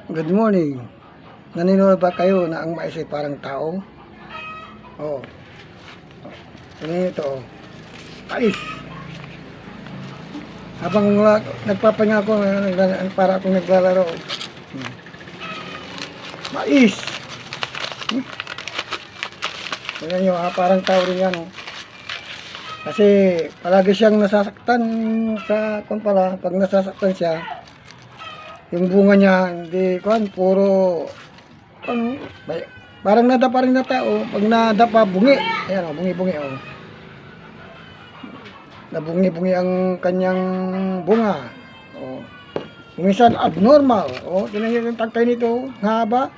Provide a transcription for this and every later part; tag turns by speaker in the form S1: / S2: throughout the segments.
S1: Good morning. Naniniwala ba kayo na ang mais ay parang tao? Oo. Tingnan ito. Mais. Habang nagpapahinga ako, para akong naglalaro. Mais. Tingnan nyo, parang tao rin yan. Kasi palagi siyang nasasaktan sa kumpara. Pag nasasaktan siya, yung bunga niya, hindi, puro, parang nadapa rin na tao. Pag nadapa, bungi. Ayan, bungi-bungi, nabungi-bungi ang kanyang bunga. Minsan, abnormal. Tinan nyo yung tagkay nito, haba.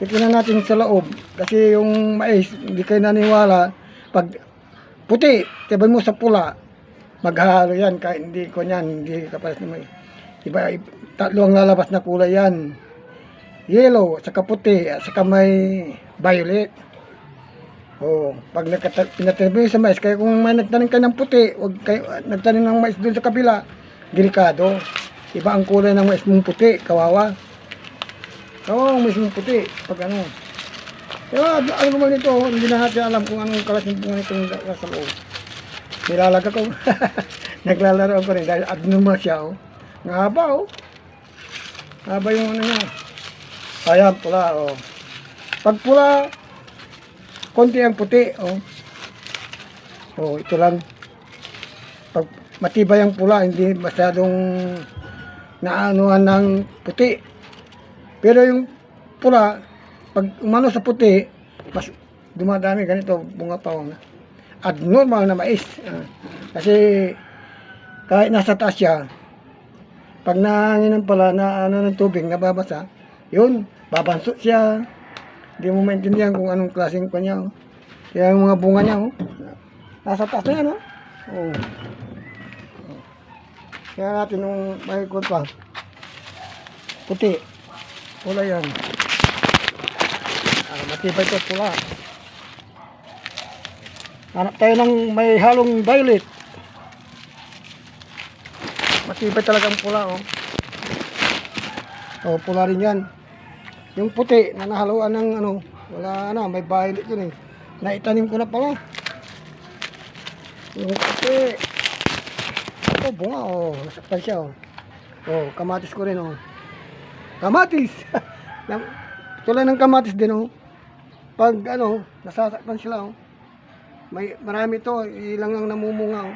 S1: Titignan natin sa loob. Kasi yung mais, hindi kayo naniwala. Pag puti, tiba mo sa pula, maghalo yan, kahit hindi ko yan, hindi kapalas na may iba, tatlo ang lalabas na kulay yan. Yellow, saka puti, saka may violet. Pag pinatabi sa mais, kaya kung may nagtanim ka ng puti, huwag kayo nagtanim ng mais doon sa kabila, delikado. Iba ang kulay ng mais mong puti, kawawa. Kawawa ang mais mong puti, pag ano. Kaya ano naman ito, hindi na natin alam kung anong kalasing bunga itong nasa loob. Nilalag ako. Naglalaro ako rin dahil abnormal siya. Ang haba. Haba yung ano niya. Ayan, pula. Pag pula, konti ang puti. Ito lang. Pag matibay ang pula, hindi masyadong naanuhan ng puti. Pero yung pula, pag umano sa puti, mas dumadami ganito, bunga pa. Abnormal na mais. Kasi kahit nasa taas siya, pag nahanginan pala na ano ng tubig, nababasa, yun, babansot siya. Hindi mo maintindihan kung anong klaseng kanya. Kaya yung mga bunga niya, nasa taas na yan. Kaya natin nung may pa, puti, pula yan. Matibay ito, pula. Hanap tayo ng may halong violet. Matibay talagang pula. Pula rin yan. Yung puti na nahaluan ng ano, wala na, may violet yun eh. Naitanim ko na pala. Yung puti. Ito, bunga nasaktan siya kamatis ko rin Kamatis! Tulad ng kamatis din pag ano, nasasaktan sila marami to, ilang lang namumunga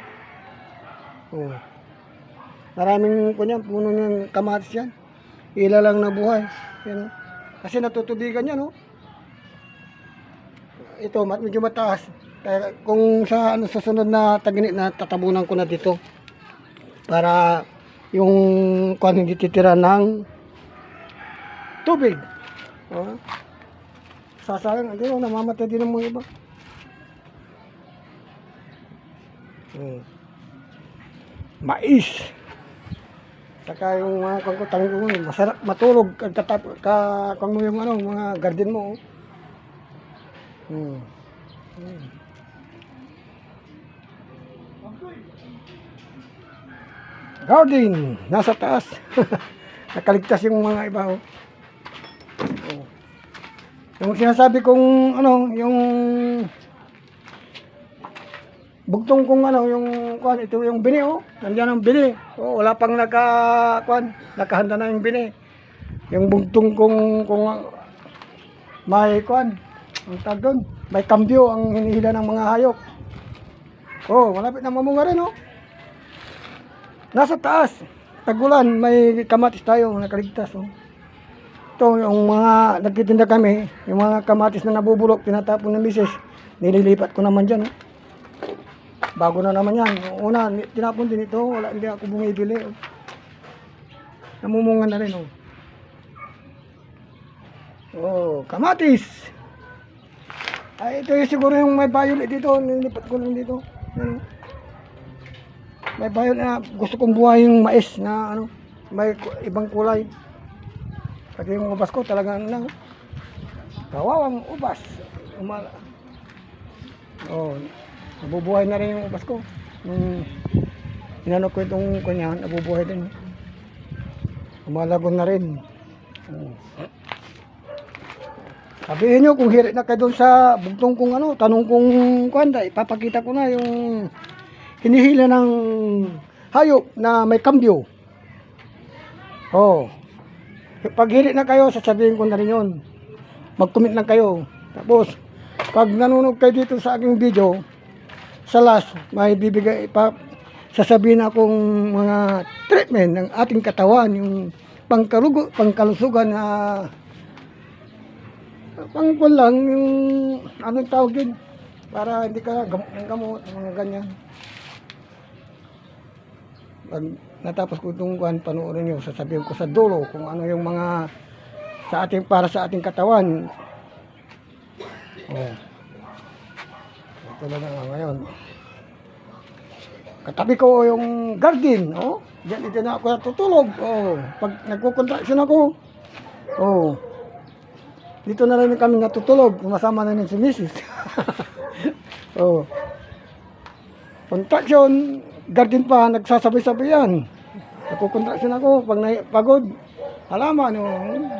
S1: maraming puno ng kamatis yan, ilan lang nabuhay yan, kasi natutubigan yan ito medyo mataas, kaya kung sa ano, susunod na taginit na tatabunan ko na dito para yung kung hindi titira ng tubig sasayang, hindi namamatay din ang mga iba. Mais. Saka yung mga kangkutang masarap matulog kung mo yung ano, mga garden mo. Garden nasa taas. Nakaligtas yung mga iba Yung sinasabi kong ano, yung bugtong kong ano, yung kuan, ito yung bini nandiyan ang bini. Wala pang nakahanda na yung bini. Yung bugtong kong may kuan, ang tag doon, may kambyo ang hinihila ng mga hayop. Malapit na mamunga rin Nasa taas, tagulan, may kamatis tayo, nakaligtas Ito, yung mga nagtitinda kami, yung mga kamatis na nabubulok, tinatapon ng misis, nililipat ko naman dyan Bago na naman yan. Una, tinapon din ito. Hindi ako bumibili. Namumungan na rin. Kamatis. Ito yung siguro yung may violet dito. Nilipat ko lang dito. May violet na gusto kong buhay yung mais na ano, may ibang kulay. Kasi yung ubas ko talagang kawawang ubas. Nabubuhay na rin yung ubas ko. Inano ko itong kanya, nabubuhay din. Lumalagon na rin. Oh. Sabihin nyo kung hirit na kayo doon sa bugtong kung ano, tanong kung kuanda, ipapakita ko na yung hinihila ng hayop na may kambyo. Oh. Pag hirit na kayo, sasabihin ko na rin yun. Mag-comment lang kayo. Tapos, pag nanonood kayo dito sa aking video, sa last, may bibigay sasabihin akong mga treatment ng ating katawan, yung pangkalusugan na pangkwan lang, yung anong tawag yun, para hindi ka gamot, mga ganyan. Pag natapos ko itong kwan, panoorin nyo, sasabihin ko sa dulo kung ano yung mga para sa ating katawan. Oh. Ito na nga ngayon. Katabi ko yung garden, oh. Diyan dito na ako natutulog. Oh, pag nagko-contraction ako. Oh. Dito na rin kami natutulog, masama na rin si Mrs. Oh. Contraction, garden pa, nagsasabay-sabay yan. Nagko-contraction ako pag pagod. Halaman,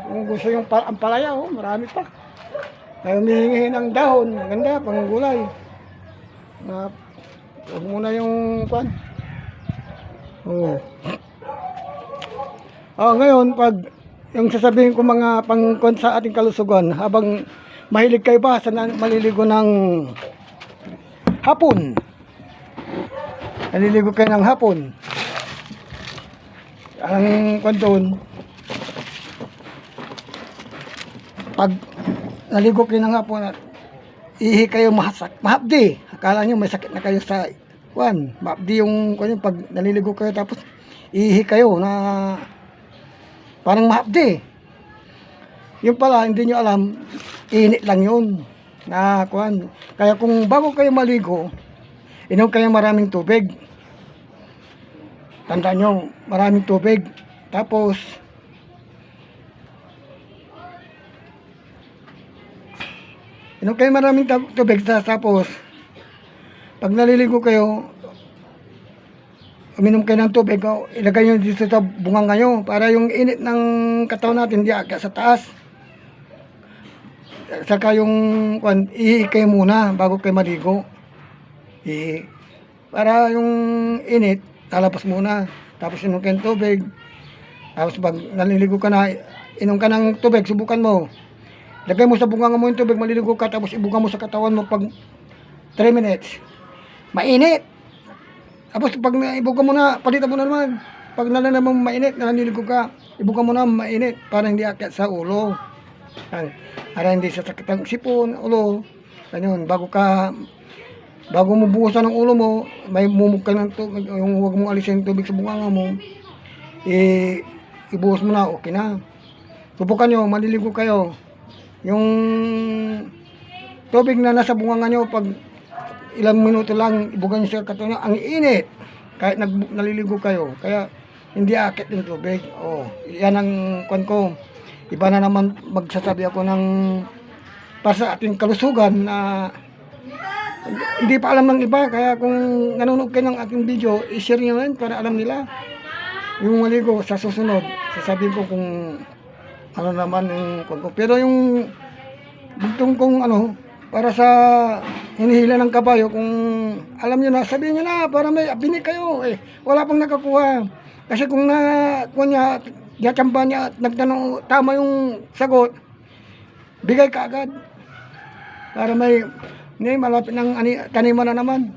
S1: kung gusto yung ampalaya, marami pa. Ay humihingi ng dahon, ganda, pang gulay. Huwag muna yung kwan. Ngayon, pag yung sasabihin ko mga pangkwan sa ating kalusugan, habang mahilig kayo ba sa maliligo ng hapon? Naliligo kayo ng hapon. Ang kwan doon, pag naligo kayo ng hapon, ihi kayo mahapdi. Akala nyo may sakit na kayo sa kwan. Mahapdi yung kwan yun, pag naliligo kayo tapos ihi kayo na parang mahapdi. Yung pala, hindi nyo alam, init lang yun na kwan. Kaya kung bago kayo maligo, inom kayo maraming tubig. Tandaan nyo, maraming tubig. Tapos, inom kayo maraming tubig. Tapos, pag naliligo kayo, uminom kayo ng tubig, ilagay nyo dito sa bunganga nyo para yung init ng katawan natin di aakyat sa taas. Saka yung ihi kayo muna bago kayo maligo. Para yung init, lalabas muna. Tapos inom kayo ng tubig. Tapos pag naliligo ka na, inom ka ng tubig, subukan mo. Lagay mo sa bunganga mo yung tubig, maliligo ka, tapos ibuga mo sa katawan mo pag 3 minutes. Mainit! Tapos pag ibuga mo na, palitan mo na naman. Pag nalaman mo mainit, naliligo ka, ibuga mo na mainit para hindi akyat sa ulo. Para hindi sa sakit ang sipon, ulo. Ganyan, bago mo buhusan ng ulo mo, may mumug ka ng tubig, yung huwag mong alisin yung tubig sa bunganga mo, ibuhos mo na, okay na. Subukan nyo, maliligo kayo. Yung tubig na nasa bunganga nyo, pag ilang minuto lang, ibugan nyo sa katawan nyo, ang init. Kahit naliligo kayo, kaya hindi akit yung tubig. Yan ang kwan ko. Iba na naman magsasabi ako ng para sa ating kalusugan na hindi pa alam ng iba. Kaya kung nanonood kayo ng aking video, i-share nyo yan para alam nila. Yung maligo sa susunod, sasabihin ko kung ano naman yung kwan ko. Pero yung bugtong kung ano, para sa hinihila ng kabayo, kung alam nyo na, sabihin nyo na para may binig kayo. Wala pang nakakuha. Kasi kung kuha niya, yachamba niya at nagtanong tama yung sagot, bigay ka agad. Para may malapit ng taniman na naman.